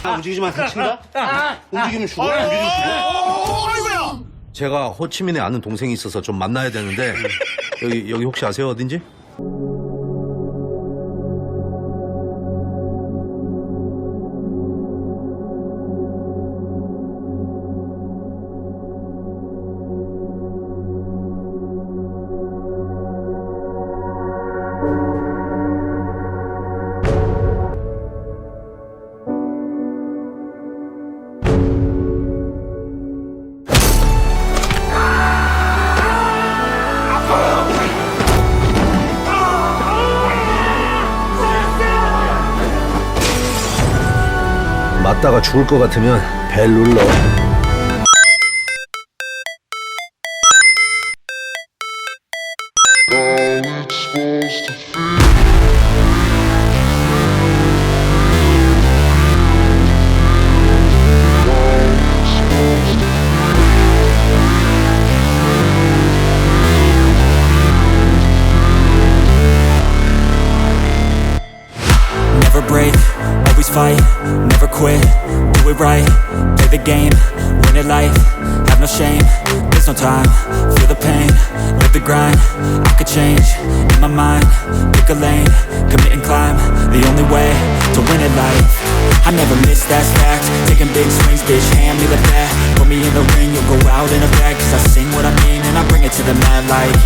움직이지 마, 다친다? 움직이면 죽어, 움직이면 죽어. 아이고야! 제가 호치민에 아는 동생이 있어서 좀 만나야 되는데, 여기 혹시 아세요, 어딘지? 맞다가 죽을 것 같으면 벨 눌러. Never break, always fight, never quit, do it right, play the game, win it life, have no shame, there's no time, feel the pain, live the grind, I could change, in my mind, pick a lane, commit and climb, the only way to win it life. I never miss, that's fact, taking big swings, bitch, hand me the bat, put me in the ring, you'll go out in a bag, cause I sing what I mean and I bring it to the mad light.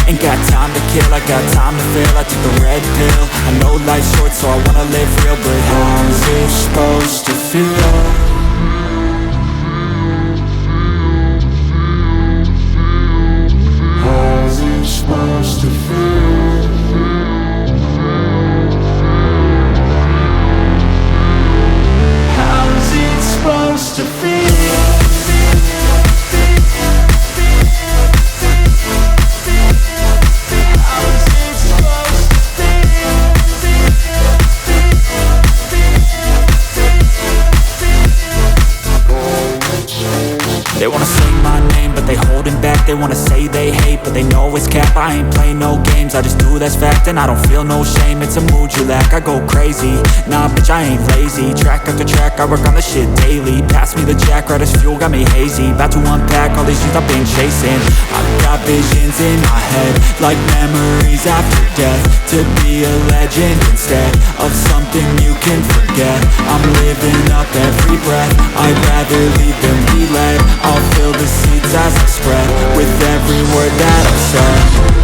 Ain't got time to kill, I got time to feel, I took the red pill, I know life's short so I wanna live real, but how's it supposed to feel? How's it supposed to feel? How's it supposed to feel? They wanna say my name, but they holding back. They wanna say they hate, but they know it's cap. I ain't play no games, I just do that's fact. And I don't feel no shame, it's a mood you lack. I go crazy, nah bitch I ain't lazy. Track after track, I work on the shit daily. Pass me the jack, right as fuel, got me hazy. About to unpack all these things I've been chasing. I've got visions in my head, like memories after death. To be a legend instead of something you can forget. I'm living up every breath, I'd rather lead than be led. I'll fill the seats as I spread with every word that I've said.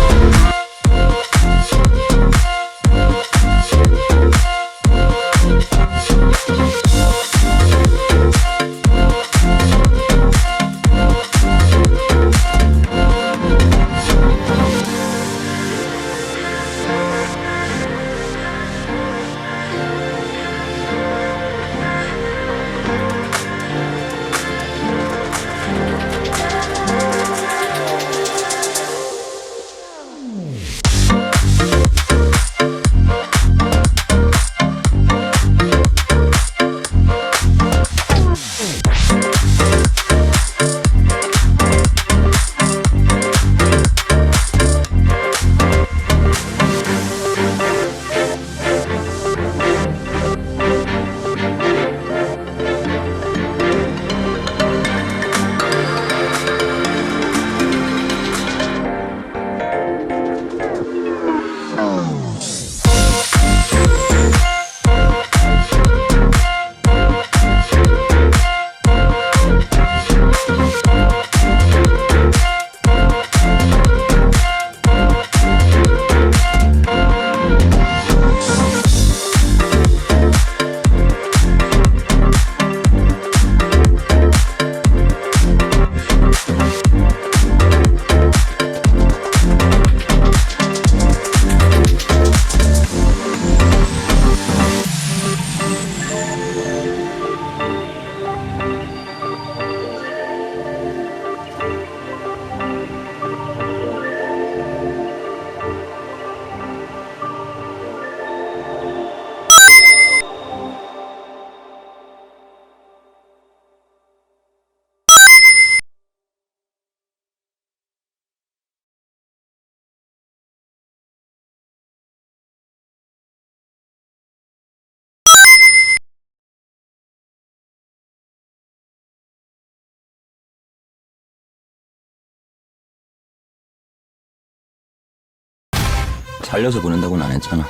살려서 보낸다고는 안 했잖아.